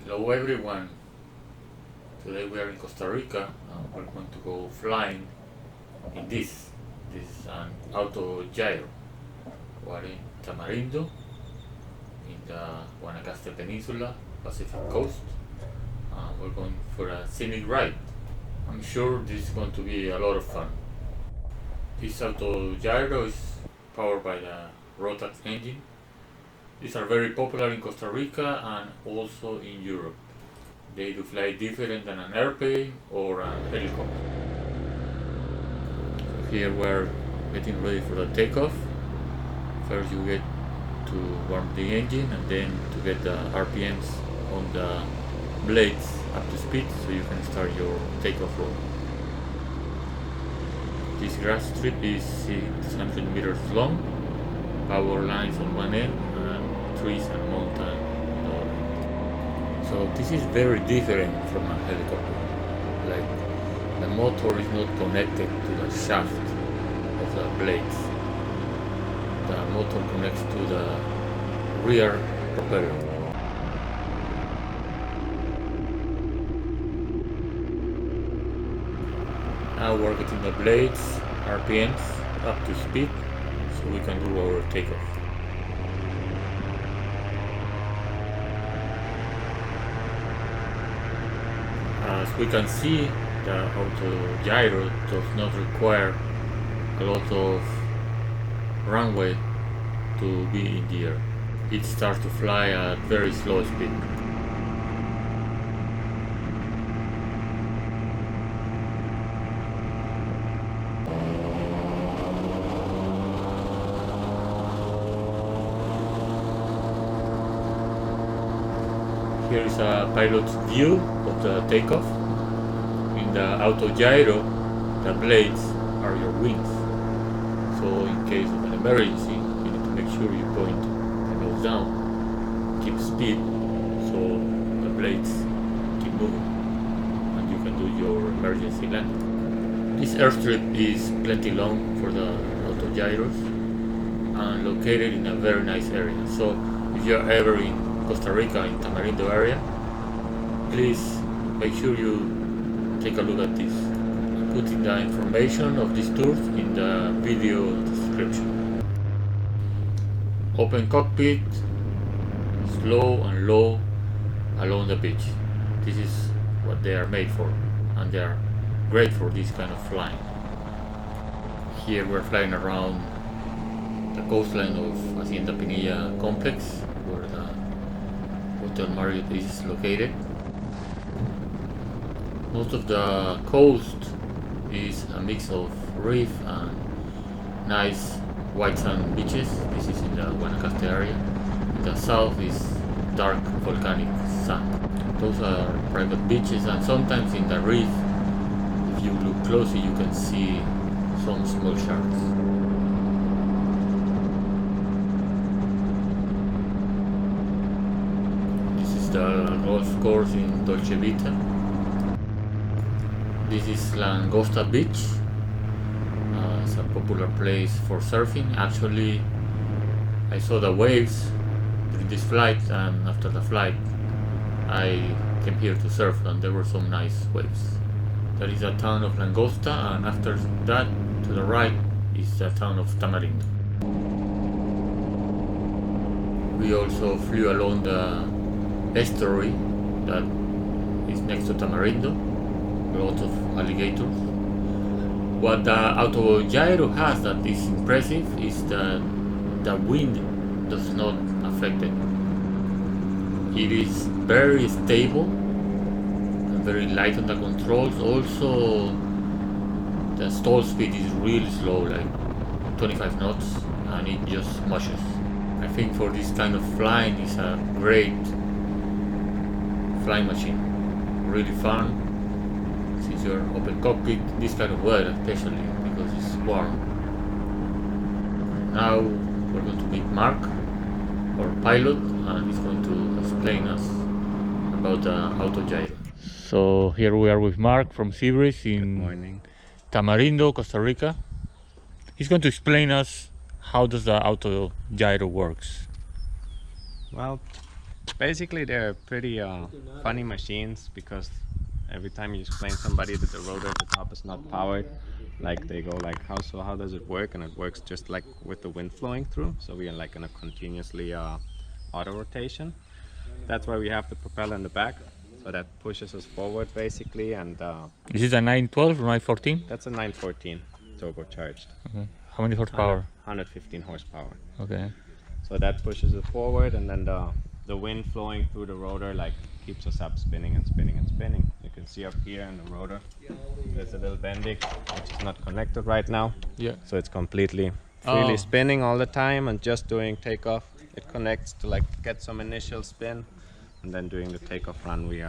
Hello everyone, today we are in Costa Rica and we're going to go flying in this is an Autogyro. We're in Tamarindo, in the Guanacaste Peninsula, Pacific coast, and we're going for a scenic ride. I'm sure this is going to be a lot of fun. This Autogyro is powered by the Rotax engine. These are very popular in Costa Rica and also in Europe. They do fly different than an airplane or a helicopter. So here we're getting ready for the takeoff. First you get to warm the engine and then to get the RPMs on the blades up to speed so you can start your takeoff roll. This grass strip is 600 meters long, power lines on one end and trees and mountain on the other. So this is very different from a helicopter. Like the motor is not connected to the shaft of the blades. The motor connects to the rear propeller. Now we're getting the blades, RPMs up to speed so we can do our takeoff. As we can see, the Autogyro does not require a lot of runway to be in the air. It starts to fly at very slow speed. Here is a pilot's view of the takeoff. In the Autogyro, the blades are your wings. So in case of an emergency, you need to make sure you point the nose down, keep speed, so the blades keep moving and you can do your emergency landing. This airstrip is plenty long for the Autogyros and located in a very nice area. So if you're ever in Costa Rica, in Tamarindo area, please make sure you take a look at this. I'm putting the information of these tours in the video description. Open cockpit, slow and low along the beach. This is what they are made for, and they are great for this kind of flying. Here we're flying around the coastline of Hacienda Pinilla complex, where the Hotel Marriott is located. Most of the coast is a mix of reef and nice white sand beaches. This is in the Guanacaste area. In the south is dark volcanic sand. Those are private beaches, and sometimes in the reef, if you look closely, you can see some small sharks. The golf course in Dolce Vita. This is Langosta Beach. It's a popular place for surfing. Actually, I saw the waves during this flight, and after the flight I came here to surf, and there were some nice waves. That is the town of Langosta, and after that, to the right, is the town of Tamarindo. We also flew along the estuary that is next to Tamarindo, lots of alligators. What the Autogyro has that is impressive is that the wind does not affect it. It is very stable and very light on the controls. Also, the stall speed is really slow, like 25 knots, and it just smushes. I think for this kind of flying is a great flying machine, really fun since you're open cockpit, this kind of weather especially because it's warm. Now we're going to meet Mark, our pilot, and he's going to explain us about the Autogyro. So here we are with Mark from Seabreeze in Tamarindo, Costa Rica. He's going to explain us how does the Autogyro works. Well, Basically, they're pretty funny machines because every time you explain somebody that the rotor at the top is not powered, like they go like, how does it work? And it works just like with the wind flowing through. So we are like in a continuously auto rotation. That's why we have the propeller in the back, so that pushes us forward basically. And Is it a 912 or 914? that's a 914 turbocharged. Okay. How many horsepower? 115 horsepower. Okay. So that pushes it forward, and then the wind flowing through the rotor like keeps us up spinning and spinning and spinning. You can see up here in the rotor, there's a little bendix which is not connected right now. Yeah. So it's completely freely spinning all the time, and just doing takeoff, it connects to like get some initial spin, and then during the takeoff run we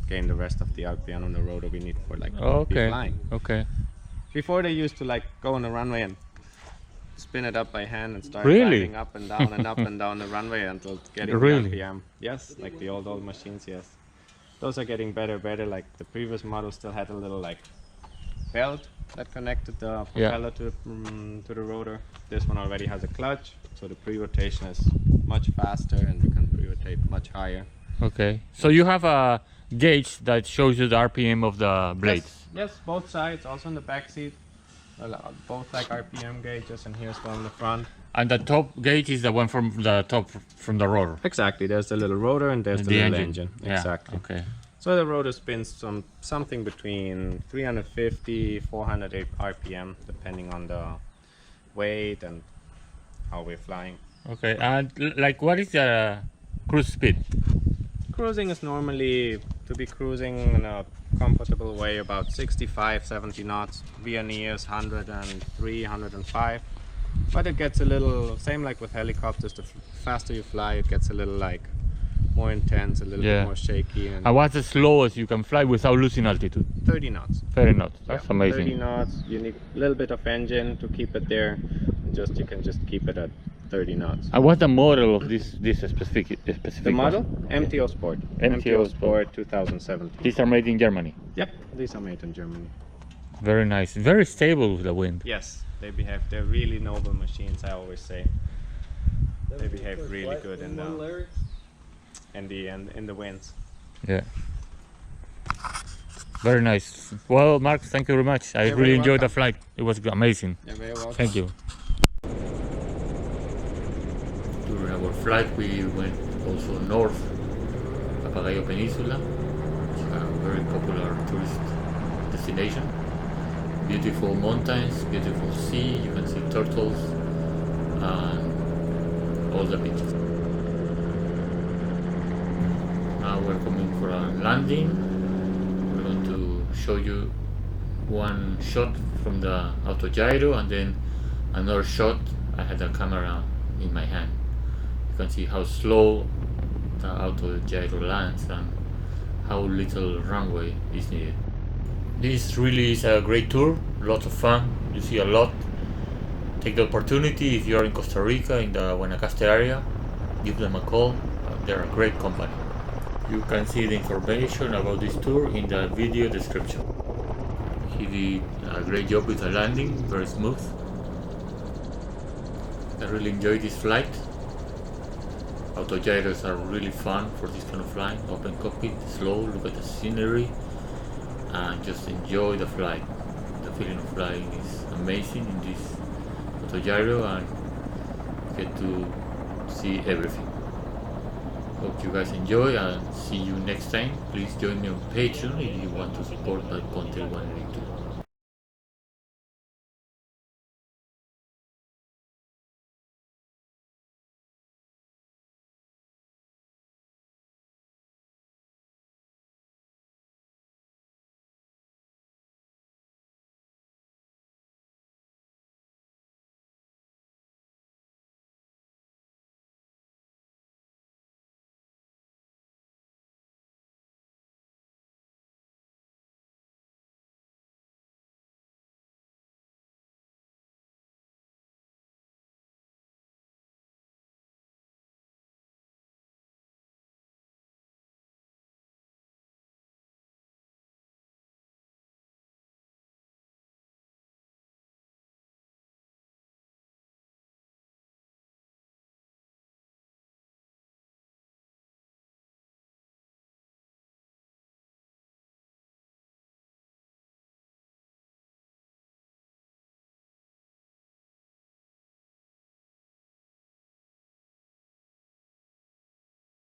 gain the rest of the RPM on the rotor we need for like be flying. Okay. Before they used to like go on the runway and spin it up by hand and start Really? climbing up and down and up and down the runway until getting Really? the RPM. Yes, like the old machines, yes. Those are getting better. Like the previous model still had a little like belt that connected the propeller to the rotor. This one already has a clutch, so the pre-rotation is much faster and we can pre-rotate much higher. Okay. So you have a gauge that shows you the RPM of the blades. Yes, both sides, also in the back seat. Both like RPM gauges, and here's one in the front. And the top gauge is the one from the top from the rotor. Exactly. There's the little rotor and there's the little engine. Yeah. Exactly. Okay. So the rotor spins something between 350, 400 RPM, depending on the weight and how we're flying. Okay. And like, what is the cruise speed? Cruising is normally to be cruising in a comfortable way about 65, 70 knots. Via nears 103, 105. But it gets a little, same like with helicopters, the faster you fly, it gets a little like more intense, a little bit more shaky. And what's the slowest you can fly without losing altitude? 30 knots. 30 knots. That's amazing. 30 knots. You need a little bit of engine to keep it there. You can just keep it at 30 knots. And what's the model of this specific The model? MTO Sport. MTO Sport 2017. These are made in Germany. Yep, these are made in Germany. Very nice. Very stable with the wind. Yes, they're really noble machines, I always say. They behave really good in the winds. Yeah. Very nice. Well, Mark, thank you very much. I really enjoyed the flight. It was amazing. You're very welcome. Thank you. During our flight, we went also north, Papagayo Peninsula, which is a very popular tourist destination. Beautiful mountains, beautiful sea. You can see turtles and all the beaches. Now we're coming for a landing. We're going to show you one shot from the Autogyro and then another shot. I had a camera in my hand. You can see how slow the Autogyro lands and how little runway is needed. This really is a great tour, lots of fun, you see a lot. Take the opportunity if you are in Costa Rica, in the Guanacaste area, give them a call, they're a great company. You can see the information about this tour in the video description. He did a great job with the landing, very smooth. I really enjoyed this flight. Autogyros are really fun for this kind of flying, open cockpit, slow, look at the scenery and just enjoy the flight. The feeling of flying is amazing in this Autogyro and you get to see everything. Hope you guys enjoy and see you next time. Please join me on Patreon if you want to support my content 182.